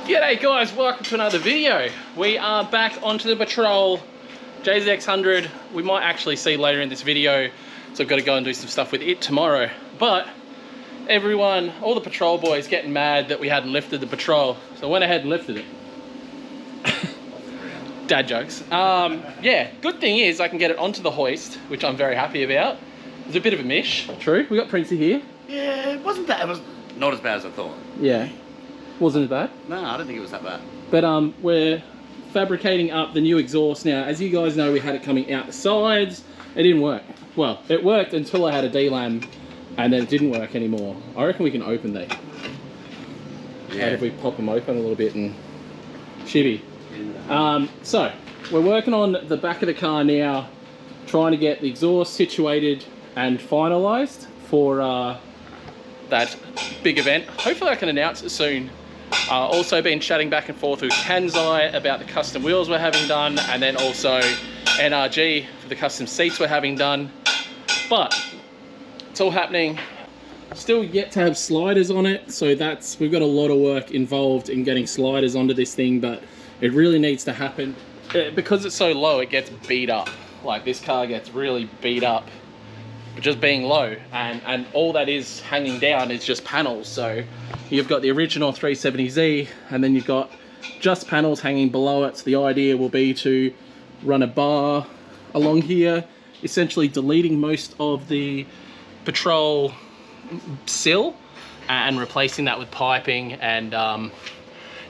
G'day guys, welcome to another video. We are back onto the patrol, JZX100. We might actually see later in this video, so I've got to go and do some stuff with it tomorrow. But everyone, all the patrol boys getting mad that we hadn't lifted the patrol, so I went ahead and lifted it. Dad jokes. Yeah, good thing is I can get it onto the hoist, which I'm very happy about. It's a bit of a mish. True, we got Princey here. Yeah, it wasn't that, it was not as bad as I thought. Yeah. Wasn't as bad? No, I don't think it was that bad. But we're fabricating up the new exhaust now. As you guys know, we had it coming out the sides. It didn't work. Well, it worked until I had a D-lam, and then it didn't work anymore. I reckon we can open these. Yeah. Like if we pop them open a little bit and shibby. So, we're working on the back of the car now, trying to get the exhaust situated and finalised for that big event. Hopefully I can announce it soon. Also been chatting back and forth with Kanzai about the custom wheels we're having done, and then also NRG for the custom seats we're having done. But it's all happening. Still yet to have sliders on it, so we've got a lot of work involved in getting sliders onto this thing, but it really needs to happen. Because it's so low, it gets beat up. Like, this car gets really beat up just being low, and all that is hanging down is just panels. So you've got the original 370Z, and then you've got just panels hanging below it. So the idea will be to run a bar along here, essentially deleting most of the patrol sill and replacing that with piping. And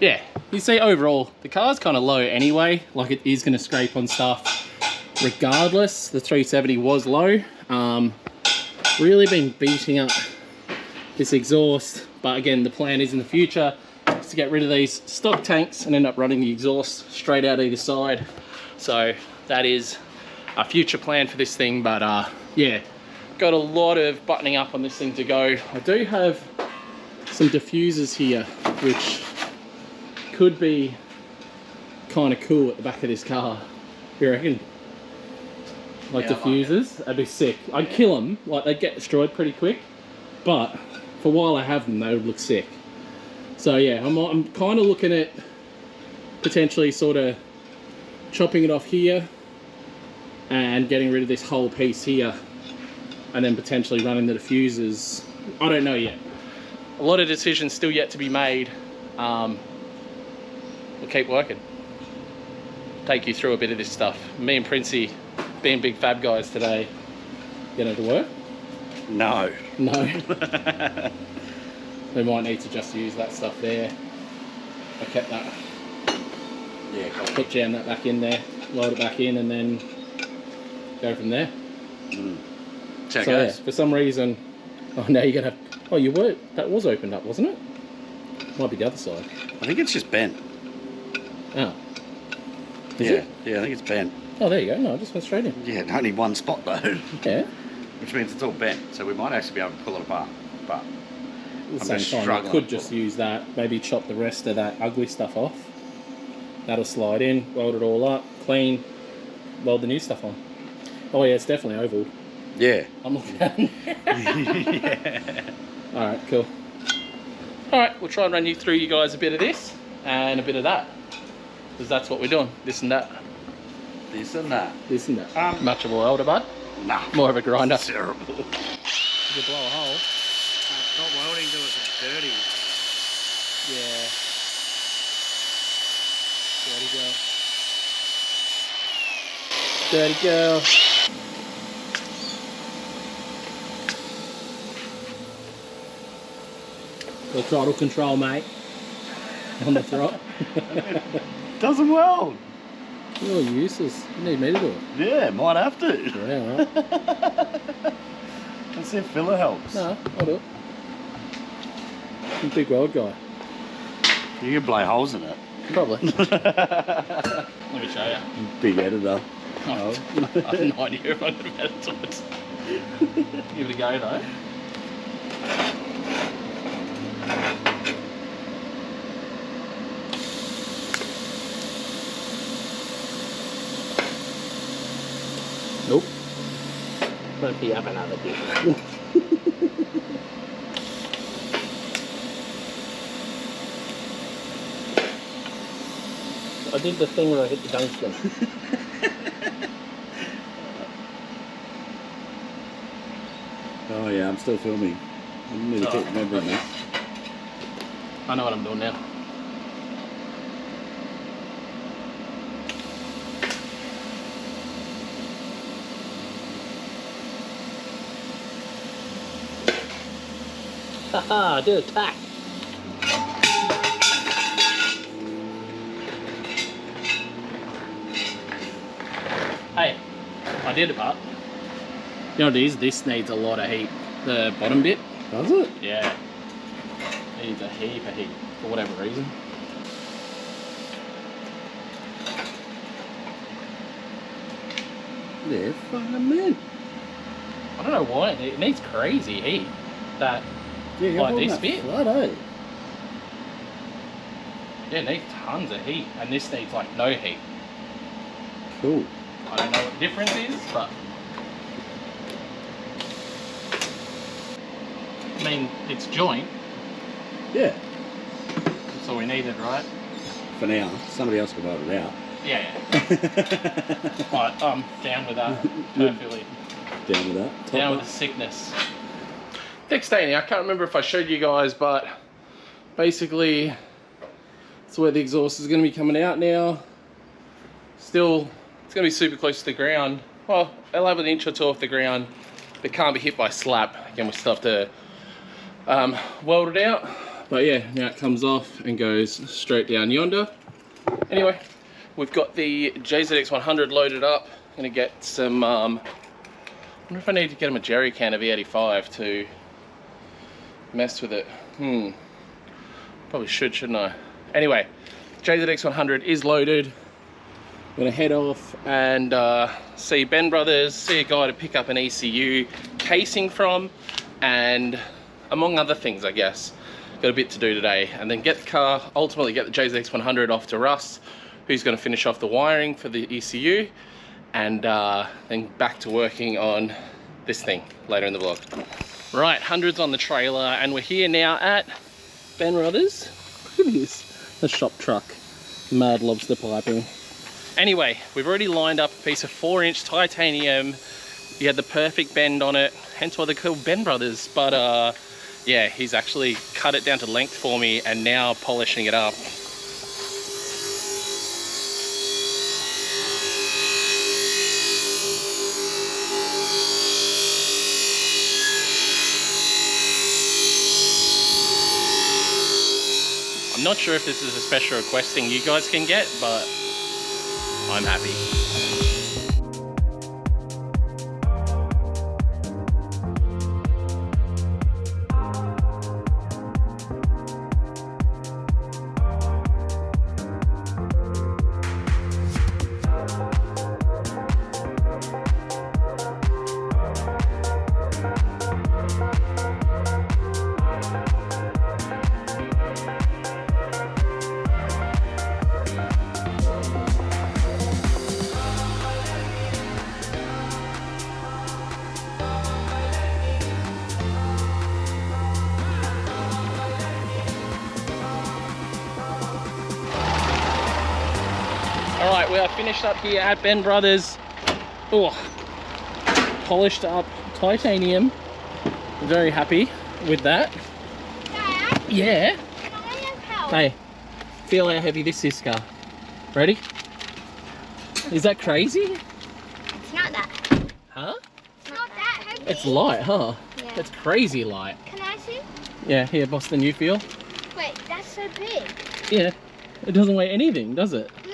yeah, you see overall the car's kind of low anyway, like it is going to scrape on stuff regardless. The 370 was low. Really been beating up this exhaust, but again, the plan is in the future is to get rid of these stock tanks and end up running the exhaust straight out either side. So that is a future plan for this thing. But yeah, got a lot of buttoning up on this thing to go. I do have some diffusers here which could be kind of cool at the back of this car. You reckon? Like, yeah, diffusers, that'd be sick. I'd kill them, like they'd get destroyed pretty quick, but for a while I have them, they would look sick. So yeah, I'm kind of looking at potentially sort of chopping it off here and getting rid of this whole piece here, and then potentially running the diffusers. I don't know yet. A lot of decisions still yet to be made. We'll keep working. Take you through a bit of this stuff. Me and Princey, being big fab guys today, get it to work? No. No. We might need to just use that stuff there. I kept that. Yeah, cool. Put jam that back in there, load it back in, and then go from there. So yeah, for some reason, oh, now you're gonna. Oh, you were. That was opened up, wasn't it? Might be the other side. I think it's just bent. Oh. Yeah, I think it's bent. Oh, there you go. No, I just went straight in. Yeah, only one spot though. Yeah. Which means it's all bent, so we might actually be able to pull it apart. But at the same time, we could just use that, maybe chop the rest of that ugly stuff off. That'll slide in, weld it all up, clean, weld the new stuff on. Oh yeah, it's definitely oval. Yeah. I'm looking at it. Yeah. Alright, cool. Alright, we'll try and run you through, you guys, a bit of this and a bit of that. Because that's what we're doing, this and that. This and that. This and that. Much of a welder, bud? Nah. More of a grinder. It's terrible. You could blow a hole. It's not welding till it's dirty. Yeah. Dirty girl. Dirty girl. The throttle control, mate. On the throttle. Doesn't weld. You're useless. You need me to do it. Yeah, might have to. Yeah, alright. Let's see if filler helps. No, I'll do it. I'm a big weld guy. You can blow holes in it. Probably. Let me show you. Big editor. Oh, I have no idea if I'm going to do it. Give it a go though. Nope. But you have another different. I did the thing where I hit the tungsten. Oh yeah, I'm still filming. I need to keep remembering that. I know what I'm doing now. Haha, I did a tack. Hey, I did it, but you know what it is? This needs a lot of heat. The bottom bit. Does it? Yeah. Needs a heap of heat for whatever reason. They're fucking mint. I don't know why. It needs crazy heat. That Yeah, you're like holding this that bit. flat, eh? Yeah, it needs tons of heat, and this needs like no heat. Cool. I don't know what the difference is, but I mean, it's joint. Yeah. That's all we needed, right? For now, somebody else can vote it out. Yeah, yeah. Right, I'm down with that. Perfectly. Down with that. Down with the sickness. Next day now, I can't remember if I showed you guys, but basically that's where the exhaust is going to be coming out now. Still, it's going to be super close to the ground. Well, it'll have an inch or two off the ground, but can't be hit by slap. Again, we still have to weld it out. But yeah, now it comes off and goes straight down yonder. Anyway, we've got the JZX 100 loaded up. I'm going to get some, I wonder if I need to get him a jerry can of E85 to mess with it. Probably should, shouldn't I? Anyway, JZX 100 is loaded. I'm gonna head off and see Ben Brothers, see a guy to pick up an ECU casing from, and among other things, I guess. Got a bit to do today, and then get the car, ultimately get the JZX 100 off to Russ, who's gonna finish off the wiring for the ECU, and then back to working on this thing later in the vlog. Right, 100's on the trailer, and we're here now at Ben Brothers. Look at this, the shop truck, mad lobster piping. Anyway, we've already lined up a piece of 4-inch titanium. He had the perfect bend on it, hence why they're called Ben Brothers. But yeah, he's actually cut it down to length for me and now polishing it up. I'm not sure if this is a special requesting you guys can get, but I'm happy. Alright, we are finished up here at Ben Brothers. Oh, polished up titanium. Very happy with that. Dad, Yeah. can I have help? Hey, feel how heavy this is, Scar. Ready? Is that crazy? It's not that. Huh? It's not that heavy. It's light, huh? Yeah. It's crazy light. Can I see? Yeah, here, Boston, you feel? Wait, that's so big. Yeah. It doesn't weigh anything, does it? No.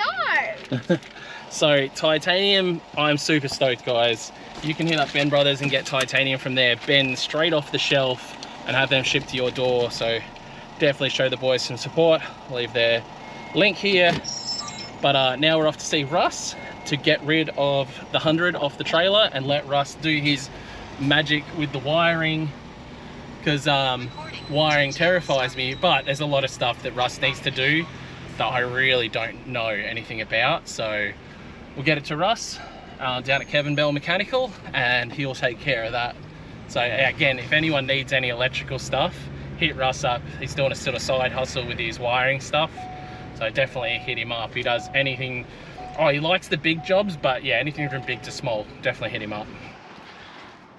So titanium, I'm super stoked, guys. You can hit up Ben Brothers and get titanium from there, Ben, straight off the shelf, and have them shipped to your door. So definitely show the boys some support. I'll leave their link here. But now we're off to see Russ to get rid of the 100 off the trailer and let Russ do his magic with the wiring, because wiring terrifies me, but there's a lot of stuff that Russ needs to do that I really don't know anything about. So we'll get it to Russ down at Kevin Bell Mechanical, and he'll take care of that. So again, if anyone needs any electrical stuff, hit Russ up. He's doing a sort of side hustle with his wiring stuff. So So definitely hit him up. He does anything. Oh, he likes the big jobs, but yeah, anything from big to small, definitely hit him up.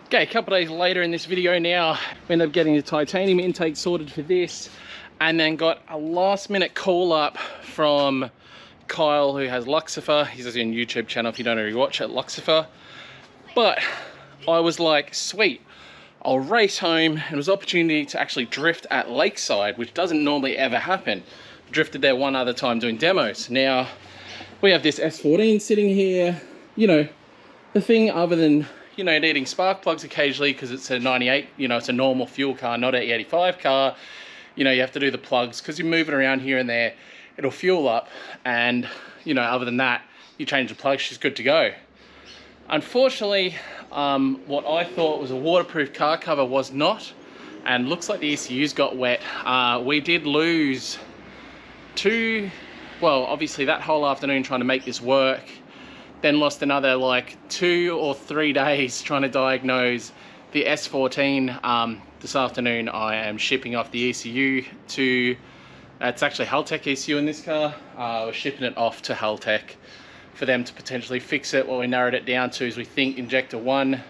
Okay, a couple of days later in this video now, we ended up getting the titanium intake sorted for this, and then got a last minute call up from Kyle, who has Luxifer. He's on YouTube channel if you don't already watch it, Luxifer. But I was like, sweet, I'll race home, and it was an opportunity to actually drift at Lakeside, which doesn't normally ever happen. Drifted there one other time doing demos. Now, we have this S14 sitting here, you know, the thing other than, you know, needing spark plugs occasionally because it's a 98, you know, it's a normal fuel car, not an E85 car. You know, you have to do the plugs because you're moving around here and there, it'll fuel up, and, you know, other than that, you change the plug, she's good to go. Unfortunately, what I thought was a waterproof car cover was not, and looks like the ECUs got wet. We did lose well, obviously that whole afternoon trying to make this work, then lost another like 2 or 3 days trying to diagnose the S14. This afternoon I am shipping off the ECU to, it's actually Haltech ECU in this car. We're shipping it off to Haltech for them to potentially fix it. What we narrowed it down to is we think injector 1,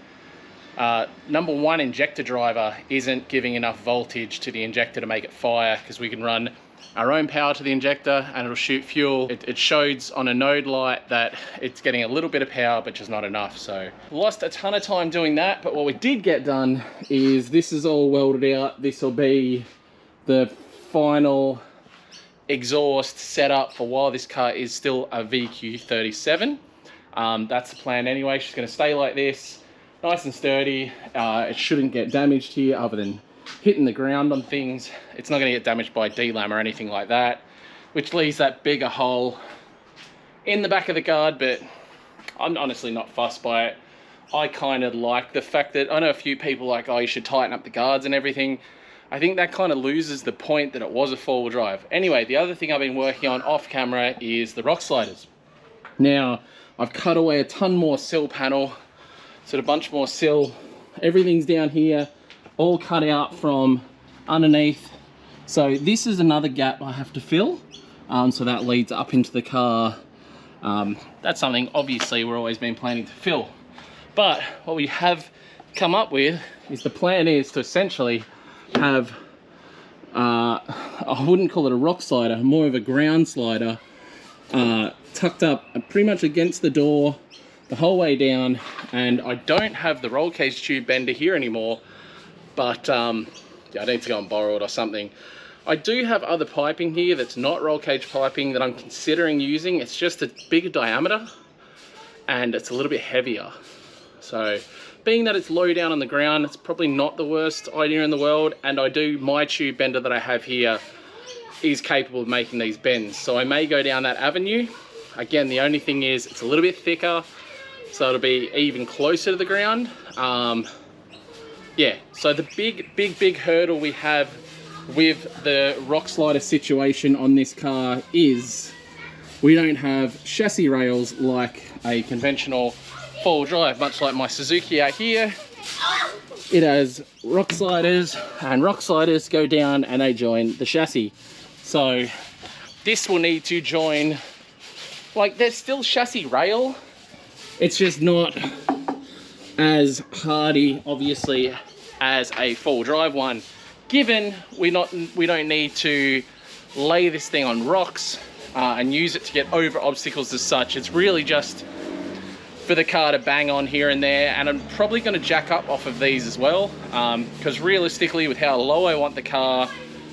number 1 injector driver isn't giving enough voltage to the injector to make it fire, because we can run our own power to the injector and it'll shoot fuel. It shows on a node light that it's getting a little bit of power, but just not enough. So lost a ton of time doing that, but what we did get done is this is all welded out. This will be the final exhaust setup for while this car is still a VQ37. That's the plan anyway. She's going to stay like this, nice and sturdy. It shouldn't get damaged here other than hitting the ground on things. It's not going to get damaged by D-lam or anything like that, which leaves that bigger hole in the back of the guard, but I'm honestly not fussed by it. I kind of like the fact that, I know a few people like, oh, you should tighten up the guards and everything. I think that kind of loses the point that it was a four-wheel drive. Anyway, the other thing I've been working on off camera is the rock sliders. Now, I've cut away a ton more sill panel, so a bunch more sill. Everything's down here, all cut out from underneath. So this is another gap I have to fill. So that leads up into the car. That's something obviously we're always been planning to fill. But what we have come up with is the plan is to essentially have, I wouldn't call it a rock slider, more of a ground slider, tucked up pretty much against the door the whole way down. And I don't have the roll cage tube bender here anymore, but yeah, I need to go and borrow it or something. I do have other piping here that's not roll cage piping that I'm considering using. It's just a bigger diameter and it's a little bit heavier. So being that it's low down on the ground, it's probably not the worst idea in the world. And my tube bender that I have here is capable of making these bends. So I may go down that avenue. Again, the only thing is it's a little bit thicker, so it'll be even closer to the ground. Yeah, so the big hurdle we have with the rock slider situation on this car is we don't have chassis rails like a conventional four-wheel drive, much like my Suzuki out here. It has rock sliders, and rock sliders go down and they join the chassis. So this will need to join, like there's still chassis rail, it's just not as hardy obviously as a four-wheel drive one, given we don't need to lay this thing on rocks and use it to get over obstacles as such. It's really just for the car to bang on here and there, and I'm probably going to jack up off of these as well, because realistically with how low I want the car,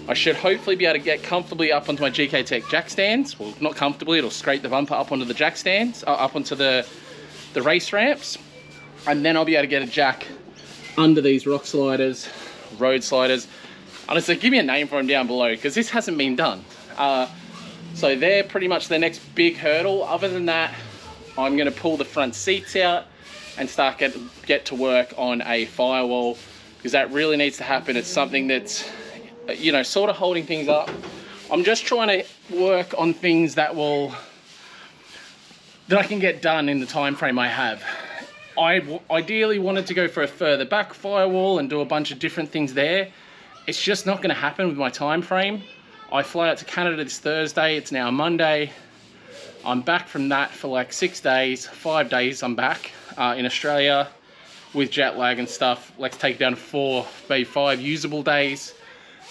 I should hopefully be able to get comfortably up onto my GK Tech jack stands. Well, not comfortably, it'll scrape the bumper up onto the jack stands, up onto the race ramps, and then I'll be able to get a jack under these rock sliders, road sliders. Honestly, give me a name for them down below, because this hasn't been done. So they're pretty much the next big hurdle. Other than that, I'm going to pull the front seats out and start get to work on a firewall, because that really needs to happen. It's something that's, you know, sort of holding things up. I'm just trying to work on things that I can get done in the time frame I have. I ideally wanted to go for a further back firewall and do a bunch of different things there. It's just not going to happen with my time frame. I fly out to Canada this Thursday. It's now Monday. I'm back from that for like 6 days, 5 days I'm back in Australia with jet lag and stuff. Let's take it down to 4, maybe 5 usable days.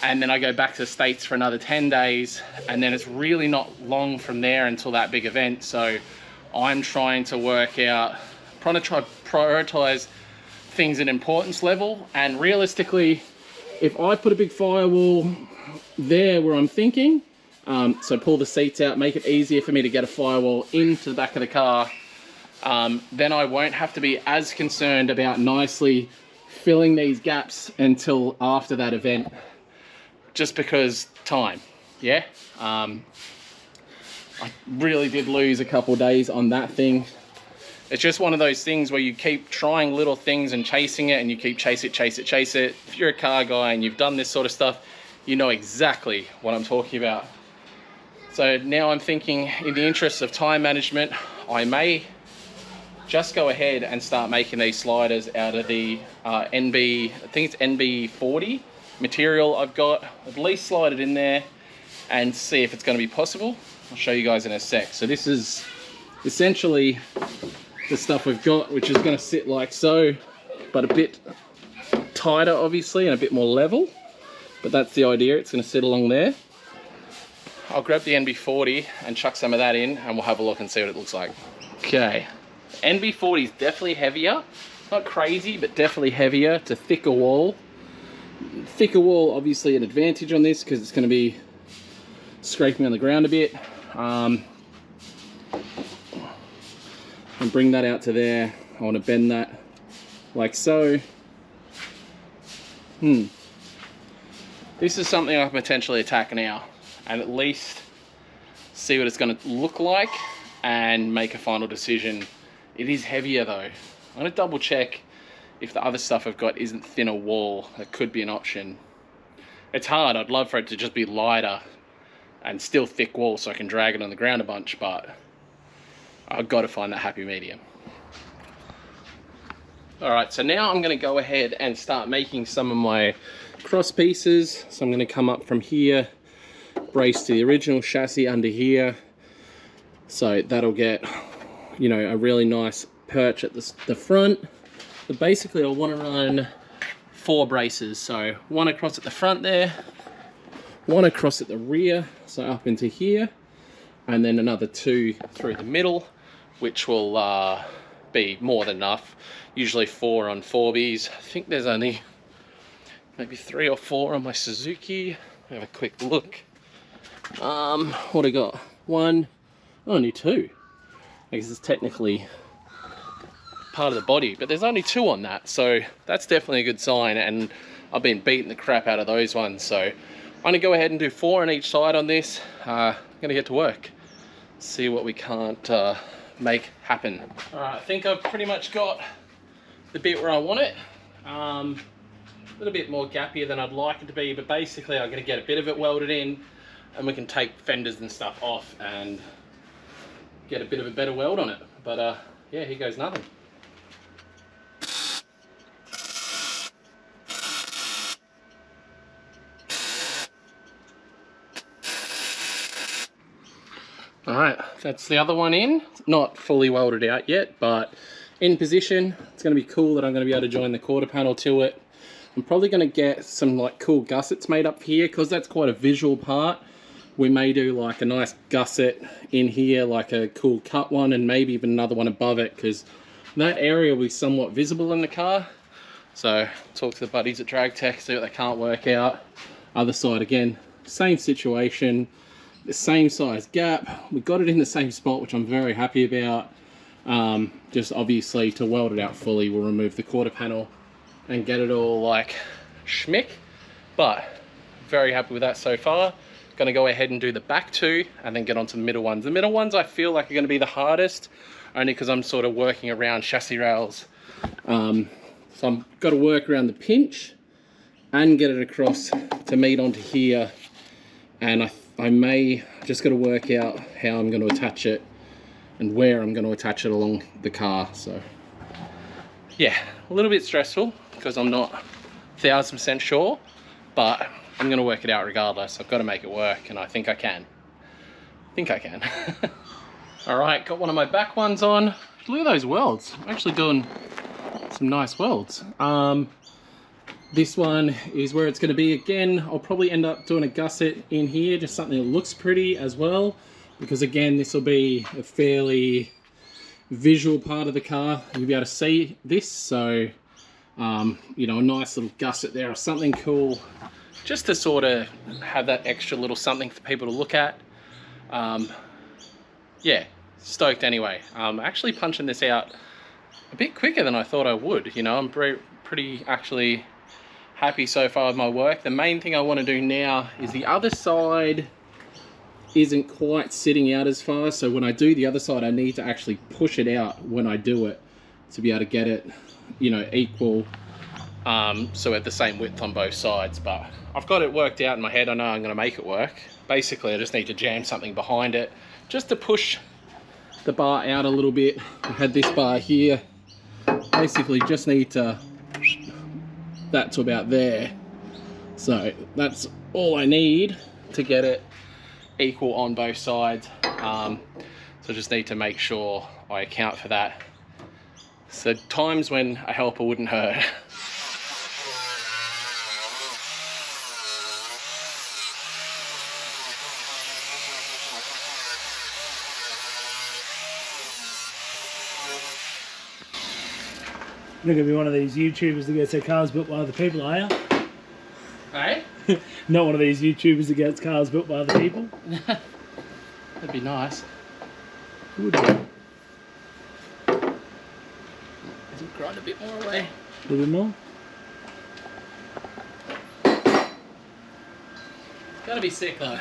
And then I go back to the States for another 10 days. And then it's really not long from there until that big event. So I'm trying to work out, trying to prioritize things in importance level. And realistically, if I put a big firewall there where I'm thinking, so pull the seats out, make it easier for me to get a firewall into the back of the car, then I won't have to be as concerned about nicely filling these gaps until after that event, just because time, yeah? I really did lose a couple days on that thing. It's just one of those things where you keep trying little things and chasing it, and you keep chase it. If you're a car guy and you've done this sort of stuff, you know exactly what I'm talking about. So now I'm thinking, in the interest of time management, I may just go ahead and start making these sliders out of the NB, I think it's NB40 material I've got. At least slide it in there and see if it's going to be possible. I'll show you guys in a sec. So this is essentially the stuff we've got, which is going to sit like so, but a bit tighter obviously and a bit more level. But that's the idea, it's going to sit along there. I'll grab the NB40 and chuck some of that in and we'll have a look and see what it looks like. Okay, NB40 is definitely heavier. Not crazy, but definitely heavier. It's a thicker wall. Thicker wall, obviously an advantage on this because it's going to be scraping on the ground a bit. And bring that out to there. I want to bend that like so. This is something I can potentially attack now and at least see what it's going to look like and make a final decision. It is heavier though. I'm going to double check if the other stuff I've got isn't thinner wall. That could be an option. It's hard. I'd love for it to just be lighter and still thick wall so I can drag it on the ground a bunch, but I've got to find that happy medium. Alright, so now I'm going to go ahead and start making some of my cross pieces. So I'm going to come up from here, brace to the original chassis under here. So that'll get, you know, a really nice perch at the front. But basically I want to run 4 braces. So one across at the front there, one across at the rear, so up into here, and then another 2 through the middle, which will be more than enough. Usually 4 on 4Bs. I think there's only maybe 3 or 4 on my Suzuki. Have a quick look. What I got? 1, only 2. I guess it's technically part of the body, but there's only 2 on that, so that's definitely a good sign. And I've been beating the crap out of those ones, so I'm gonna go ahead and do 4 on each side on this. I'm gonna get to work, see what we can't make happen. Alright, I think I've pretty much got the bit where I want it. A little bit more gappier than I'd like it to be, but basically I'm going to get a bit of it welded in and we can take fenders and stuff off and get a bit of a better weld on it. But yeah, here goes nothing. Alright, that's the other one in. Not fully welded out yet, but in position. It's going to be cool that I'm going to be able to join the quarter panel to it. I'm probably going to get some like cool gussets made up here because that's quite a visual part. We may do like a nice gusset in here, like a cool cut one, and maybe even another one above it because that area will be somewhat visible in the car. So talk to the buddies at Drag Tech, see what they can't work out. Other side again, same situation, the same size gap. We got it in the same spot, which I'm very happy about. Just obviously to weld it out fully, we'll remove the quarter panel and get it all like schmick, but very happy with that so far. Gonna go ahead and do the back 2 and then get onto the middle ones. The middle ones I feel like are gonna be the hardest, only because I'm sort of working around chassis rails. So I've got to work around the pinch and get it across to meet onto here, and I may just got to work out how I'm going to attach it and where I'm going to attach it along the car. So yeah, a little bit stressful because I'm not 1000% sure, but I'm going to work it out regardless. I've got to make it work, and I think I can. Alright, got one of my back ones on. Look at those welds. I'm actually doing some nice welds. This one is where it's going to be again. I'll probably end up doing a gusset in here, just something that looks pretty as well, because again, this will be a fairly visual part of the car. You'll be able to see this, so you know, a nice little gusset there or something cool, just to sort of have that extra little something for people to look at. Yeah, stoked anyway. Actually punching this out a bit quicker than I thought I would. You know, I'm pretty actually happy so far with my work. The main thing I want to do now is the other side isn't quite sitting out as far, so when I do the other side I need to actually push it out when I do it to be able to get it, you know, equal, so at the same width on both sides. But I've got it worked out in my head. I know I'm going to make it work. Basically I just need to jam something behind it just to push the bar out a little bit. I had this bar here, basically just need to that to about there, so that's all I need to get it equal on both sides. So just need to make sure I account for that. So times when a helper wouldn't hurt. You're not going to be one of these YouTubers that gets their cars built by other people, are you? Hey? Not one of these YouTubers that gets cars built by other people? That'd be nice. It would be. Grind a bit more away. A little bit more? Gotta be sick though.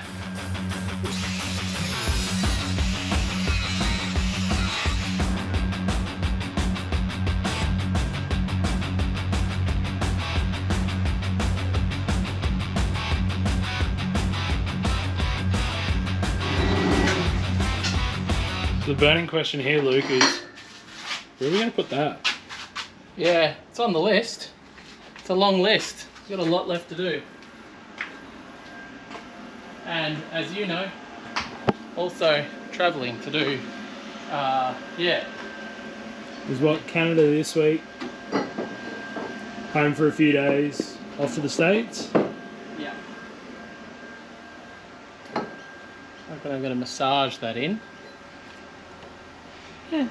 The burning question here, Luke, is where are we going to put that? Yeah, it's on the list. It's a long list. We've got a lot left to do. And as you know, also travelling to do, yeah. Is what, Canada this week, home for a few days, off to the States? Yeah. I reckon I'm going to massage that in. Yeah.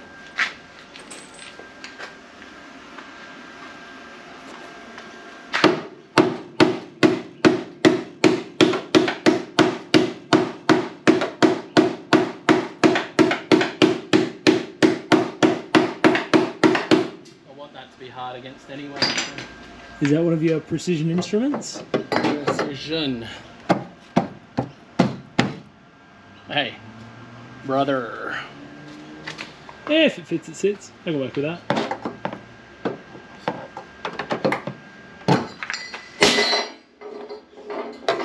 Be hard against anyone. So. Is that one of your precision instruments? Precision. Hey, brother. Yeah, if it fits, it sits. I can work with that.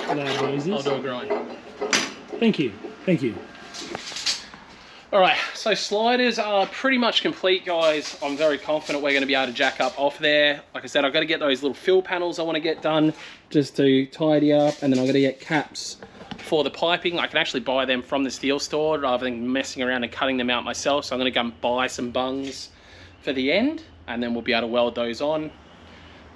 Loud noises. I'll do a grind. Thank you. Thank you. Alright, so sliders are pretty much complete, guys. I'm very confident we're going to be able to jack up off there. Like I said, I've got to get those little fill panels I want to get done just to tidy up, and then I've got to get caps for the piping. I can actually buy them from the steel store rather than messing around and cutting them out myself. So I'm going to go and buy some bungs for the end, and then we'll be able to weld those on.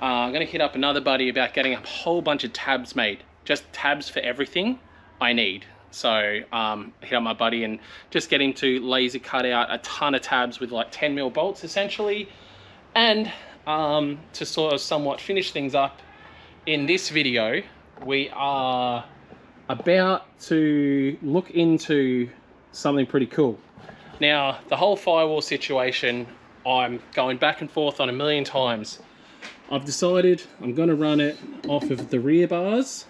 I'm going to hit up another buddy about getting a whole bunch of tabs made. Just tabs for everything I need. So hit up my buddy and just get him to laser cut out a ton of tabs with like 10mm bolts essentially. And to sort of somewhat finish things up in this video, we are about to look into something pretty cool. Now, the whole firewall situation, I'm going back and forth on a million times. I've decided I'm going to run it off of the rear bars.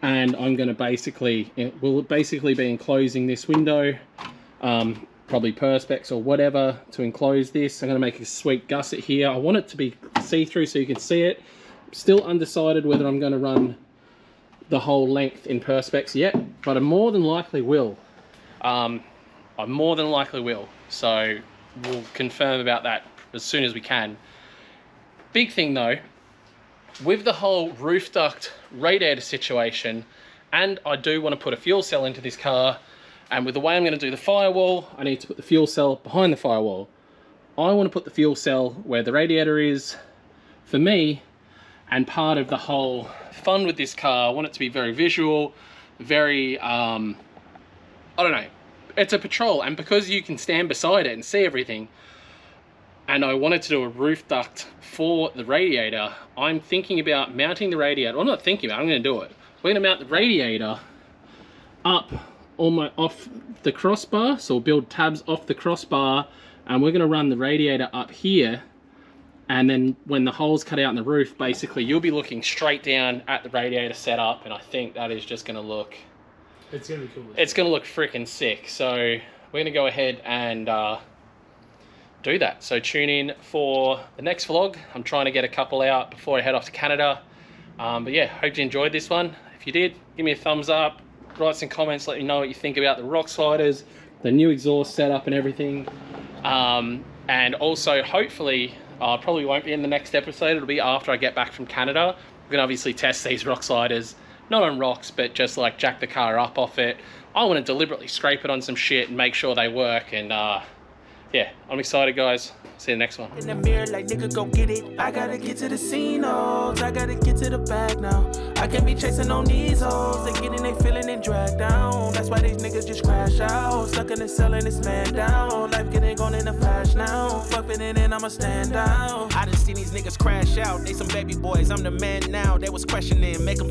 And I'm going to basically, it will basically be enclosing this window, probably perspex or whatever to enclose this. I'm going to make a sweet gusset here. I want it to be see-through so you can see it. Still undecided whether I'm going to run the whole length in perspex yet, but I more than likely will. I more than likely will. So we'll confirm about that as soon as we can. Big thing though, with the whole roof duct radiator situation, and I do want to put a fuel cell into this car, and with the way I'm going to do the firewall, I need to put the fuel cell behind the firewall. I want to put the fuel cell where the radiator is for me, and part of the whole fun with this car, I want it to be very visual, very, I don't know, it's a patrol, and because you can stand beside it and see everything, and I wanted to do a roof duct for the radiator, I'm thinking about mounting the radiator. Well, I'm not thinking about it, I'm going to do it. We're going to mount the radiator up off the crossbar, so we'll build tabs off the crossbar, and we're going to run the radiator up here, and then when the hole's cut out in the roof, basically you'll be looking straight down at the radiator setup, and I think that is just going to look... It's going to be cool. It's going to look freaking sick. So we're going to go ahead and do that. So tune in for the next vlog. I'm trying to get a couple out before I head off to Canada. But yeah, hope you enjoyed this one. If you did, give me a thumbs up. Write some comments, let me know what you think about the rock sliders, the new exhaust setup and everything. And also, hopefully, probably won't be in the next episode. It'll be after I get back from Canada. We're going to obviously test these rock sliders. Not on rocks, but just like jack the car up off it. I want to deliberately scrape it on some shit and make sure they work. And yeah, I'm excited, guys. See you next one. In the mirror, like, nigga, go get it. I gotta get to the scene, oh. I gotta get to the bag now. I can't be chasing on these hoes. They getting they feeling and dragged down. That's why these niggas just crash out. Stuck in the cell and it's man down. Life getting gone in a flash now. Fuck it in and I'ma stand out. I done seen these niggas crash out. They some baby boys, I'm the man now. They was questioning, make them